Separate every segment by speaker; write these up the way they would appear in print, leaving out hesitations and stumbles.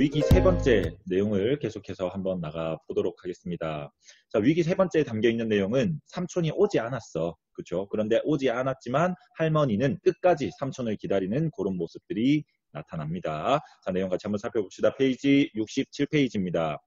Speaker 1: 위기 세 번째 내용을 계속해서 한번 나가 보도록 하겠습니다. 자, 위기 세 번째에 담겨 있는 내용은 삼촌이 오지 않았어. 그렇죠? 그런데 오지 않았지만 할머니는 끝까지 삼촌을 기다리는 그런 모습들이 나타납니다. 자, 내용 같이 한번 살펴봅시다. 페이지 67페이지입니다.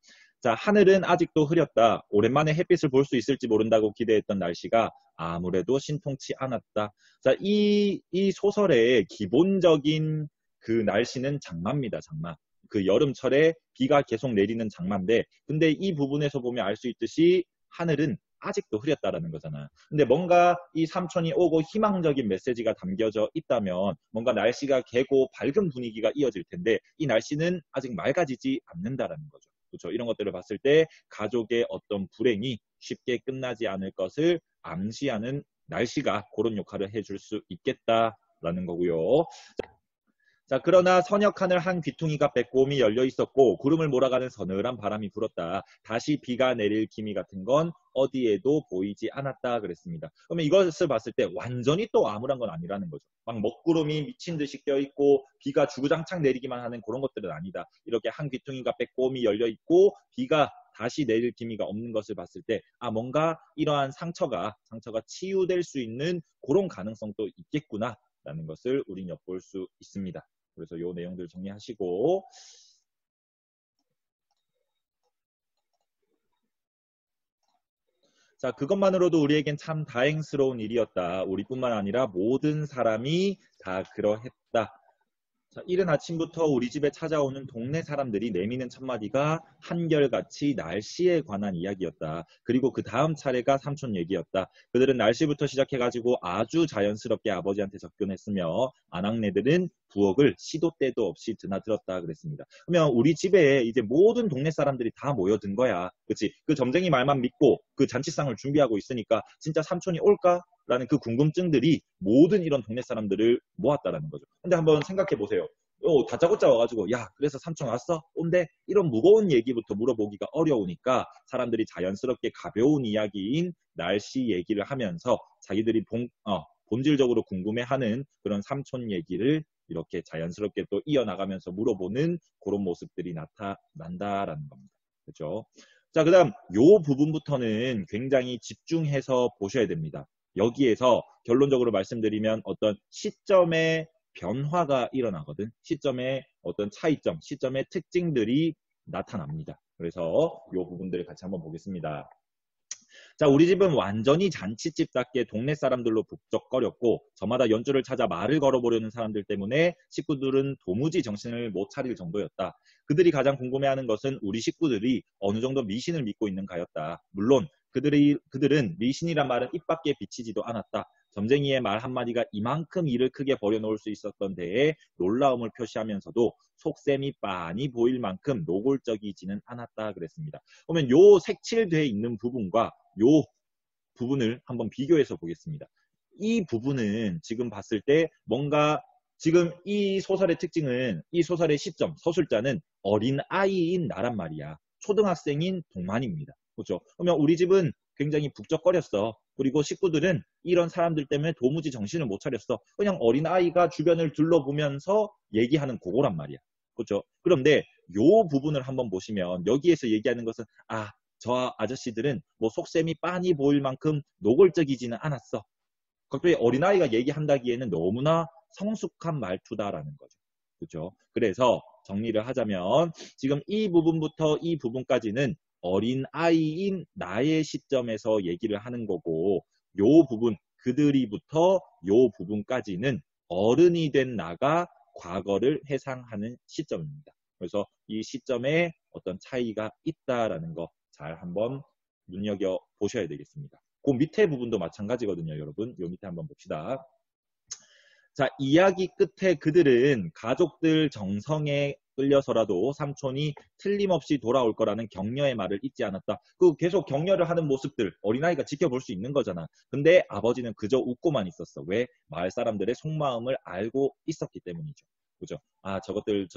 Speaker 1: 자, 하늘은 아직도 흐렸다. 오랜만에 햇빛을 볼 수 있을지 모른다고 기대했던 날씨가 아무래도 신통치 않았다. 자, 이 소설의 기본적인 그 날씨는 장마입니다. 장마. 그 여름철에 비가 계속 내리는 장마인데, 근데 이 부분에서 보면 알 수 있듯이 하늘은 아직도 흐렸다라는 거잖아. 근데 뭔가 이 삼촌이 오고 희망적인 메시지가 담겨져 있다면 뭔가 날씨가 개고 밝은 분위기가 이어질 텐데 이 날씨는 아직 맑아지지 않는다라는 거죠. 그렇죠? 이런 것들을 봤을 때 가족의 어떤 불행이 쉽게 끝나지 않을 것을 암시하는 날씨가 그런 역할을 해줄 수 있겠다라는 거고요. 자, 그러나 선역하늘 한 귀퉁이가 빼꼼히 열려 있었고 구름을 몰아가는 서늘한 바람이 불었다. 다시 비가 내릴 기미 같은 건 어디에도 보이지 않았다 그랬습니다. 그러면 이것을 봤을 때 완전히 또 암울한 건 아니라는 거죠. 막 먹구름이 미친 듯이 껴있고 비가 주구장창 내리기만 하는 그런 것들은 아니다. 이렇게 한 귀퉁이가 빼꼼히 열려 있고 비가 다시 내릴 기미가 없는 것을 봤을 때 뭔가 이러한 상처가 치유될 수 있는 그런 가능성도 있겠구나 라는 것을 우린 엿볼 수 있습니다. 그래서 이 내용들 정리하시고, 자, 그것만으로도 우리에겐 참 다행스러운 일이었다. 우리뿐만 아니라 모든 사람이 다 그러했다. 자, 이른 아침부터 우리 집에 찾아오는 동네 사람들이 내미는 첫마디가 한결같이 날씨에 관한 이야기였다. 그리고 그 다음 차례가 삼촌 얘기였다. 그들은 날씨부터 시작해가지고 아주 자연스럽게 아버지한테 접근했으며 아낙네들은 부엌을 시도 때도 없이 드나들었다 그랬습니다. 그러면 우리 집에 이제 모든 동네 사람들이 다 모여든 거야. 그치? 그 점쟁이 말만 믿고 그 잔치상을 준비하고 있으니까 진짜 삼촌이 올까? 라는 그 궁금증들이 모든 이런 동네 사람들을 모았다라는 거죠. 근데 한번 생각해 보세요. 다짜고짜 와가지고 야 그래서 삼촌 왔어? 온대? 이런 무거운 얘기부터 물어보기가 어려우니까 사람들이 자연스럽게 가벼운 이야기인 날씨 얘기를 하면서 자기들이 본질적으로 궁금해하는 그런 삼촌 얘기를 이렇게 자연스럽게 또 이어나가면서 물어보는 그런 모습들이 나타난다라는 겁니다. 그렇죠? 자, 그 다음 요 부분부터는 굉장히 집중해서 보셔야 됩니다. 여기에서 결론적으로 말씀드리면 어떤 시점의 변화가 일어나거든. 시점의 어떤 차이점, 시점의 특징들이 나타납니다. 그래서 이 부분들을 같이 한번 보겠습니다. 자, 우리 집은 완전히 잔치집답게 동네 사람들로 북적거렸고 저마다 연주를 찾아 말을 걸어보려는 사람들 때문에 식구들은 도무지 정신을 못 차릴 정도였다. 그들이 가장 궁금해하는 것은 우리 식구들이 어느 정도 미신을 믿고 있는가였다. 물론 그들은 미신이란 말은 입 밖에 비치지도 않았다. 점쟁이의 말 한마디가 이만큼 일을 크게 벌여놓을 수 있었던 데에 놀라움을 표시하면서도 속셈이 빤히 보일 만큼 노골적이지는 않았다 그랬습니다. 그러면 요 색칠되어 있는 부분과 요 부분을 한번 비교해서 보겠습니다. 이 부분은 지금 봤을 때 뭔가 지금 이 소설의 특징은 이 소설의 시점, 서술자는 어린 아이인 나란 말이야. 초등학생인 동만입니다. 그렇죠? 그러면 우리 집은 굉장히 북적거렸어. 그리고 식구들은 이런 사람들 때문에 도무지 정신을 못 차렸어. 그냥 어린 아이가 주변을 둘러보면서 얘기하는 그거란 말이야. 그렇죠? 그런데 요 부분을 한번 보시면 여기에서 얘기하는 것은 저 아저씨들은 뭐 속셈이 빤히 보일 만큼 노골적이지는 않았어. 갑자기 어린아이가 얘기한다기에는 너무나 성숙한 말투다라는 거죠. 그렇죠? 그래서 정리를 하자면 지금 이 부분부터 이 부분까지는 어린아이인 나의 시점에서 얘기를 하는 거고 요 부분, 그들이부터 요 부분까지는 어른이 된 나가 과거를 회상하는 시점입니다. 그래서 이 시점에 어떤 차이가 있다라는 거 잘 한번 눈여겨보셔야 되겠습니다. 그 밑에 부분도 마찬가지거든요, 여러분. 요 밑에 한번 봅시다. 자, 이야기 끝에 그들은 가족들 정성에 끌려서라도 삼촌이 틀림없이 돌아올 거라는 격려의 말을 잊지 않았다. 그 계속 격려를 하는 모습들 어린아이가 지켜볼 수 있는 거잖아. 근데 아버지는 그저 웃고만 있었어. 왜? 마을 사람들의 속마음을 알고 있었기 때문이죠. 그죠? 저것들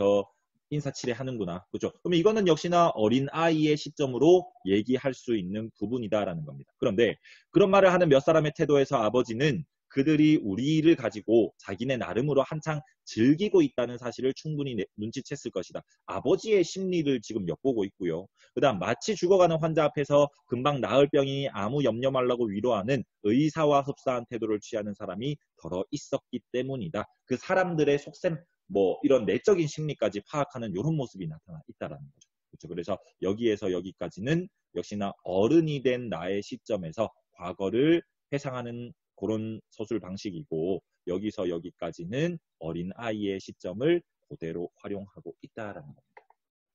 Speaker 1: 인사치레 하는구나. 그죠? 그럼 이거는 역시나 어린아이의 시점으로 얘기할 수 있는 부분이다라는 겁니다. 그런데 그런 말을 하는 몇 사람의 태도에서 아버지는 그들이 우리를 가지고 자기네 나름으로 한창 즐기고 있다는 사실을 충분히 눈치챘을 것이다. 아버지의 심리를 지금 엿보고 있고요. 그 다음 마치 죽어가는 환자 앞에서 금방 나을 병이니 아무 염려 말라고 위로하는 의사와 흡사한 태도를 취하는 사람이 더러 있었기 때문이다. 그 사람들의 속셈 뭐 이런 내적인 심리까지 파악하는 이런 모습이 나타나 있다라는 거죠. 그렇죠? 그래서 여기에서 여기까지는 역시나 어른이 된 나의 시점에서 과거를 회상하는 그런 서술 방식이고, 여기서 여기까지는 어린 아이의 시점을 그대로 활용하고 있다라는 겁니다.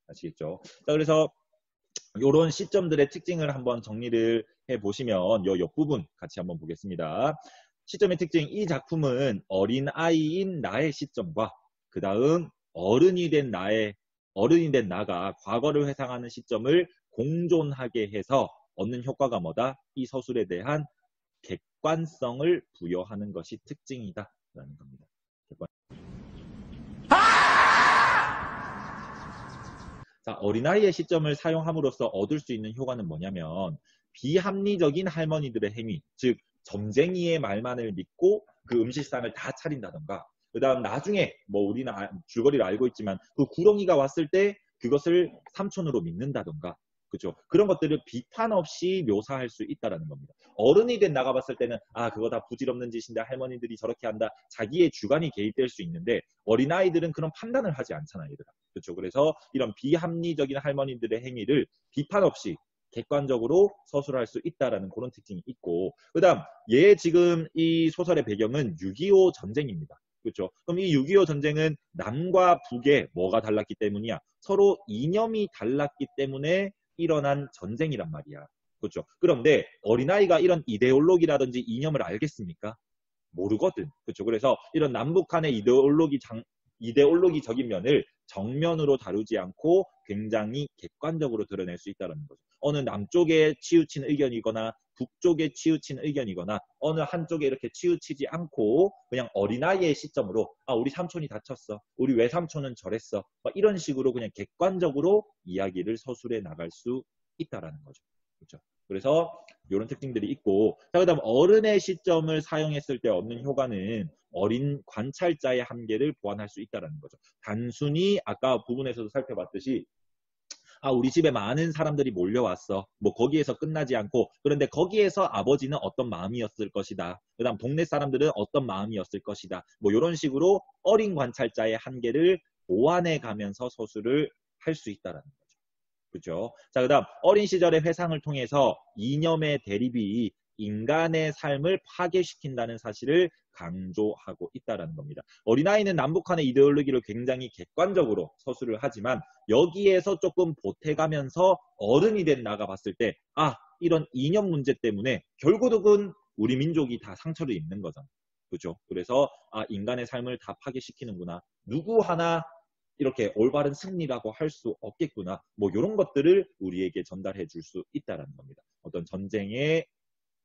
Speaker 1: 아시겠죠? 자, 그래서 이런 시점들의 특징을 한번 정리를 해보시면 이 옆부분 같이 한번 보겠습니다. 시점의 특징, 이 작품은 어린 아이인 나의 시점과 그 다음 어른이 된 나가 과거를 회상하는 시점을 공존하게 해서 얻는 효과가 뭐다? 이 서술에 대한 객관성을 부여하는 것이 특징이다 라는 겁니다. 자, 어린아이의 시점을 사용함으로써 얻을 수 있는 효과는 뭐냐면, 비합리적인 할머니들의 행위, 즉 점쟁이의 말만을 믿고 그 음식상을 다 차린다던가, 그 다음 나중에 뭐 우리는 줄거리를 알고 있지만 그 구렁이가 왔을 때 그것을 삼촌으로 믿는다던가, 그죠? 그런 것들을 비판 없이 묘사할 수 있다는 겁니다. 어른이 된 나가 봤을 때는 그거 다 부질없는 짓인데 할머니들이 저렇게 한다. 자기의 주관이 개입될 수 있는데 어린아이들은 그런 판단을 하지 않잖아요. 얘들아. 그렇죠? 그래서 이런 비합리적인 할머니들의 행위를 비판 없이 객관적으로 서술할 수 있다라는 그런 특징이 있고, 그 다음 얘 지금 이 소설의 배경은 6.25 전쟁입니다. 그렇죠? 그럼 이 6.25 전쟁은 남과 북에 뭐가 달랐기 때문이야? 서로 이념이 달랐기 때문에 일어난 전쟁이란 말이야. 그렇죠? 그런데 어린아이가 이런 이데올로기라든지 이념을 알겠습니까? 모르거든. 그렇죠? 그래서 이런 남북 간의 이데올로기적인 면을 정면으로 다루지 않고 굉장히 객관적으로 드러낼 수 있다는 거죠. 어느 남쪽에 치우친 의견이거나 북쪽에 치우친 의견이거나 어느 한쪽에 이렇게 치우치지 않고 그냥 어린아이의 시점으로 우리 삼촌이 다쳤어. 우리 외삼촌은 저랬어. 이런 식으로 그냥 객관적으로 이야기를 서술해 나갈 수 있다라는 거죠. 그렇죠? 그래서 이런 특징들이 있고, 자, 그다음 어른의 시점을 사용했을 때 얻는 효과는 어린 관찰자의 한계를 보완할 수 있다는 거죠. 단순히 아까 부분에서도 살펴봤듯이 우리 집에 많은 사람들이 몰려왔어. 뭐 거기에서 끝나지 않고, 그런데 거기에서 아버지는 어떤 마음이었을 것이다. 그 다음 동네 사람들은 어떤 마음이었을 것이다. 뭐 이런 식으로 어린 관찰자의 한계를 보완해 가면서 서술을 할 수 있다는 거죠. 그렇죠? 자, 그 다음 어린 시절의 회상을 통해서 이념의 대립이 인간의 삶을 파괴시킨다는 사실을 강조하고 있다는 겁니다. 어린아이는 남북한의 이데올로기를 굉장히 객관적으로 서술을 하지만 여기에서 조금 보태가면서 어른이 된 나가 봤을 때 이런 이념 문제 때문에 결국은 우리 민족이 다 상처를 입는 거잖아. 그렇죠? 그래서 인간의 삶을 다 파괴시키는구나. 누구 하나 이렇게 올바른 승리라고 할 수 없겠구나. 뭐 이런 것들을 우리에게 전달해 줄 수 있다는 겁니다. 어떤 전쟁의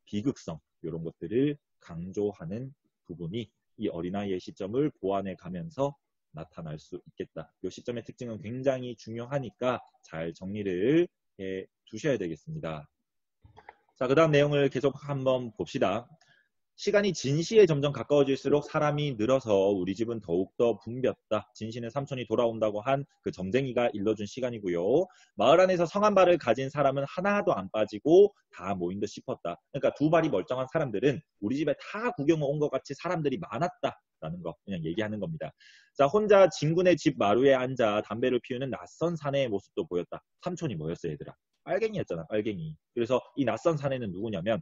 Speaker 1: 비극성 이런 것들을 강조하는 부분이 이 어린아이의 시점을 보완해 가면서 나타날 수 있겠다. 이 시점의 특징은 굉장히 중요하니까 잘 정리를 해 두셔야 되겠습니다. 자, 그 다음 내용을 계속 한번 봅시다. 시간이 진시에 점점 가까워질수록 사람이 늘어서 우리 집은 더욱더 붐볐다. 진시는 삼촌이 돌아온다고 한 그 점쟁이가 일러준 시간이고요. 마을 안에서 성한 발을 가진 사람은 하나도 안 빠지고 다 모인 듯 싶었다. 그러니까 두 발이 멀쩡한 사람들은 우리 집에 다 구경 온 것 같이 사람들이 많았다라는 거 그냥 얘기하는 겁니다. 자, 혼자 진군의 집 마루에 앉아 담배를 피우는 낯선 사내의 모습도 보였다. 삼촌이 뭐였어 얘들아? 빨갱이였잖아, 빨갱이. 그래서 이 낯선 사내는 누구냐면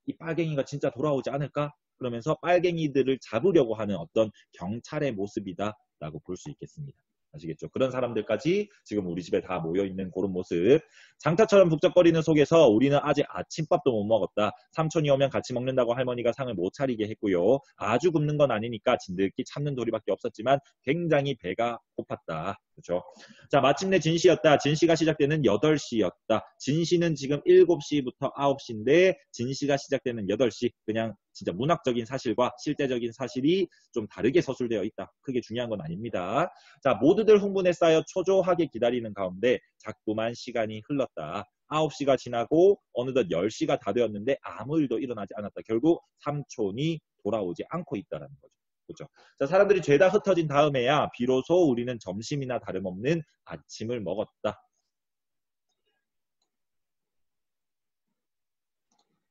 Speaker 1: 이 빨갱이가 진짜 돌아오지 않을까? 그러면서 빨갱이들을 잡으려고 하는 어떤 경찰의 모습이다라고 볼 수 있겠습니다. 아시겠죠? 그런 사람들까지 지금 우리 집에 다 모여있는 그런 모습. 장터처럼 북적거리는 속에서 우리는 아직 아침밥도 못 먹었다. 삼촌이 오면 같이 먹는다고 할머니가 상을 못 차리게 했고요. 아주 굶는 건 아니니까 진득히 참는 도리밖에 없었지만 굉장히 배가 고팠다. 그렇죠? 자, 마침내 진시였다. 진시가 시작되는 8시였다. 진시는 지금 7시부터 9시인데 진시가 시작되는 8시. 그냥 진짜 문학적인 사실과 실제적인 사실이 좀 다르게 서술되어 있다. 크게 중요한 건 아닙니다. 자, 모두들 흥분에 쌓여 초조하게 기다리는 가운데 자꾸만 시간이 흘렀다. 9시가 지나고 어느덧 10시가 다 되었는데 아무 일도 일어나지 않았다. 결국 삼촌이 돌아오지 않고 있다라는 거죠. 그렇죠? 자, 사람들이 죄다 흩어진 다음에야 비로소 우리는 점심이나 다름없는 아침을 먹었다.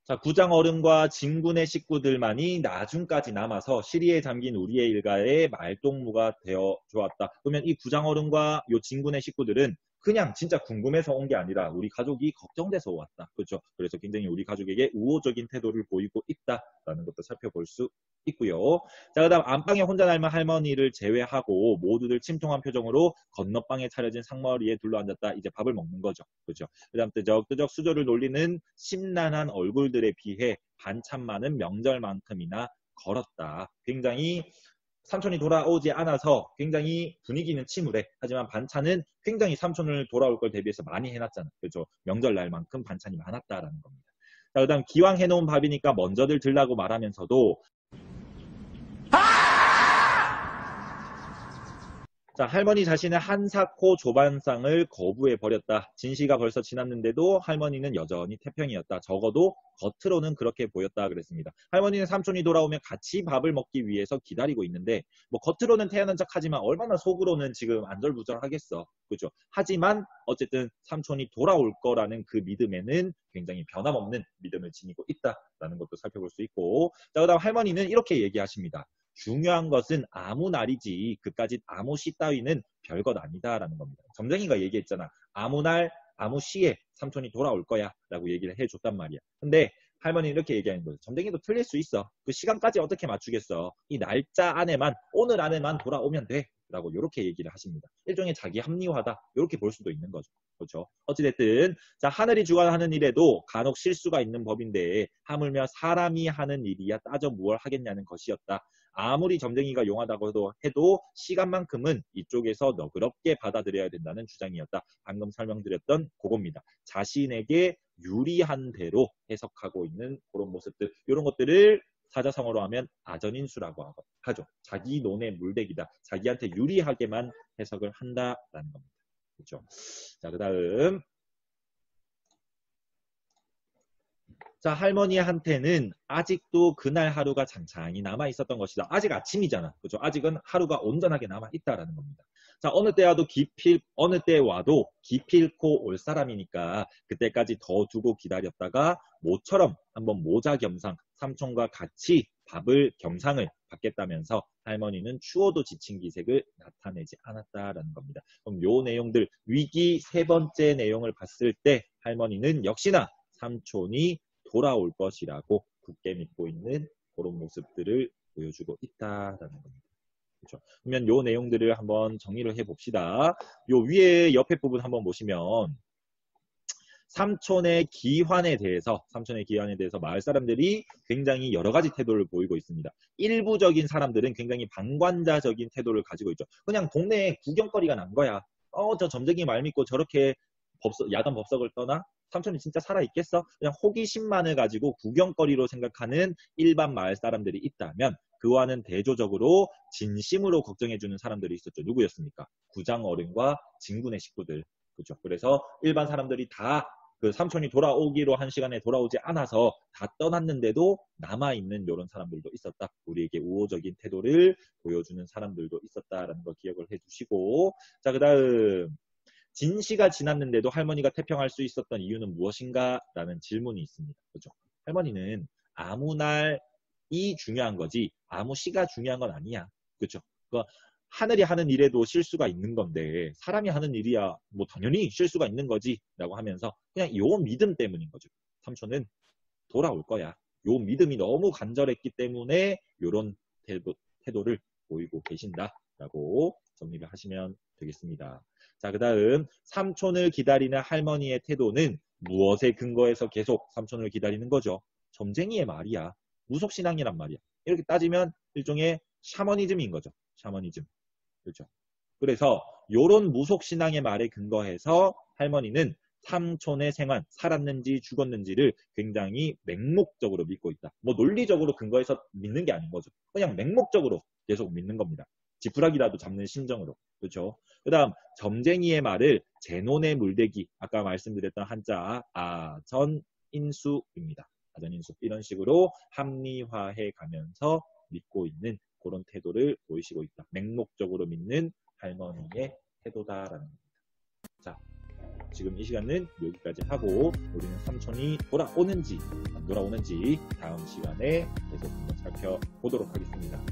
Speaker 1: 자, 구장 어른과 진군의 식구들만이 나중까지 남아서 시리에 잠긴 우리의 일가의 말동무가 되어 주었다. 그러면 이 구장 어른과 요 진군의 식구들은 그냥 진짜 궁금해서 온 게 아니라 우리 가족이 걱정돼서 왔다. 그렇죠? 그래서 굉장히 우리 가족에게 우호적인 태도를 보이고 있다라는 것도 살펴볼 수 있고요. 자, 그다음 안방에 혼자 남은 할머니를 제외하고 모두들 침통한 표정으로 건너방에 차려진 상머리에 둘러앉았다. 이제 밥을 먹는 거죠. 그렇죠? 그다음 뜨적뜨적 수저를 놀리는 심란한 얼굴들에 비해 반찬 많은 명절만큼이나 걸었다. 굉장히 삼촌이 돌아오지 않아서 굉장히 분위기는 침울해. 하지만 반찬은 굉장히 삼촌을 돌아올 걸 대비해서 많이 해놨잖아. 그렇죠? 명절날만큼 반찬이 많았다라는 겁니다. 자, 그다음 기왕 해놓은 밥이니까 먼저들 들라고 말하면서도 자, 할머니 자신의 한사코 조반상을 거부해버렸다. 진시가 벌써 지났는데도 할머니는 여전히 태평이었다. 적어도 겉으로는 그렇게 보였다 그랬습니다. 할머니는 삼촌이 돌아오면 같이 밥을 먹기 위해서 기다리고 있는데 뭐 겉으로는 태연한 척하지만 얼마나 속으로는 지금 안절부절하겠어. 그렇죠? 하지만 어쨌든 삼촌이 돌아올 거라는 그 믿음에는 굉장히 변함없는 믿음을 지니고 있다라는 것도 살펴볼 수 있고, 자, 그다음 할머니는 이렇게 얘기하십니다. 중요한 것은 아무 날이지 그까짓 아무 시 따위는 별것 아니다라는 겁니다. 점쟁이가 얘기했잖아. 아무 날 아무 시에 삼촌이 돌아올 거야 라고 얘기를 해줬단 말이야. 근데 할머니는 이렇게 얘기하는 거죠. 점쟁이도 틀릴 수 있어. 그 시간까지 어떻게 맞추겠어. 이 날짜 안에만, 오늘 안에만 돌아오면 돼 라고 이렇게 얘기를 하십니다. 일종의 자기 합리화다 이렇게 볼 수도 있는 거죠. 그렇죠? 어찌됐든 자, 하늘이 주관하는 일에도 간혹 실수가 있는 법인데 하물며 사람이 하는 일이야 따져 무얼 하겠냐는 것이었다. 아무리 점쟁이가 용하다고 해도 시간만큼은 이쪽에서 너그럽게 받아들여야 된다는 주장이었다. 방금 설명드렸던 그겁니다. 자신에게 유리한 대로 해석하고 있는 그런 모습들, 이런 것들을 사자성어로 하면 아전인수라고 하죠. 자기 논의 물대기다. 자기한테 유리하게만 해석을 한다라는 겁니다. 그렇죠? 자, 그 다음 자, 할머니한테는 아직도 그날 하루가 장창이 남아 있었던 것이다. 아직 아침이잖아. 그죠? 아직은 하루가 온전하게 남아 있다라는 겁니다. 자, 어느 때 와도 기필코 올 사람이니까 그때까지 더 두고 기다렸다가 모처럼 한번 모자 겸상 삼촌과 같이 겸상을 받겠다면서 할머니는 추워도 지친 기색을 나타내지 않았다라는 겁니다. 그럼 요 내용들, 위기 세 번째 내용을 봤을 때 할머니는 역시나 삼촌이 돌아올 것이라고 굳게 믿고 있는 그런 모습들을 보여주고 있다라는 겁니다. 그렇죠? 그러면 요 내용들을 한번 정리를 해봅시다. 요 위에 옆에 부분 한번 보시면 삼촌의 기환에 대해서 마을 사람들이 굉장히 여러 가지 태도를 보이고 있습니다. 일부적인 사람들은 굉장히 방관자적인 태도를 가지고 있죠. 그냥 동네에 구경거리가 난 거야. 저 점쟁이 말 믿고 저렇게 야단 법석을 떠나? 삼촌이 진짜 살아있겠어? 그냥 호기심만을 가지고 구경거리로 생각하는 일반 마을 사람들이 있다면 그와는 대조적으로 진심으로 걱정해주는 사람들이 있었죠. 누구였습니까? 구장 어른과 진군의 식구들. 그렇죠. 그래서 일반 사람들이 다 그 삼촌이 돌아오기로 한 시간에 돌아오지 않아서 다 떠났는데도 남아있는 이런 사람들도 있었다. 우리에게 우호적인 태도를 보여주는 사람들도 있었다라는 걸 기억을 해주시고, 자, 그 다음 진시가 지났는데도 할머니가 태평할 수 있었던 이유는 무엇인가? 라는 질문이 있습니다. 그렇죠? 할머니는 아무 날이 중요한 거지 아무 시가 중요한 건 아니야. 그렇죠? 그러니까 하늘이 하는 일에도 실수가 있는 건데 사람이 하는 일이야 뭐 당연히 실수가 있는 거지 라고 하면서 그냥 요 믿음 때문인 거죠. 삼촌은 돌아올 거야. 요 믿음이 너무 간절했기 때문에 요런 태도를 보이고 계신다라고 정리를 하시면 되겠습니다. 자, 그 다음 삼촌을 기다리는 할머니의 태도는 무엇에 근거해서 계속 삼촌을 기다리는 거죠? 점쟁이의 말이야. 무속신앙이란 말이야. 이렇게 따지면 일종의 샤머니즘인 거죠. 샤머니즘. 그렇죠. 그래서 이런 무속신앙의 말에 근거해서 할머니는 삼촌의 생환, 살았는지 죽었는지를 굉장히 맹목적으로 믿고 있다. 뭐 논리적으로 근거해서 믿는 게 아닌 거죠. 그냥 맹목적으로 계속 믿는 겁니다. 지푸라기라도 잡는 심정으로. 그렇죠. 그 다음 점쟁이의 말을 제논의 물대기, 아까 말씀드렸던 한자 아전인수입니다. 가전인수 이런 식으로 합리화해 가면서 믿고 있는 그런 태도를 보이시고 있다. 맹목적으로 믿는 할머니의 태도다라는 겁니다. 자, 지금 이 시간은 여기까지 하고 우리는 삼촌이 돌아오는지 안 돌아오는지 다음 시간에 계속 한번 살펴보도록 하겠습니다.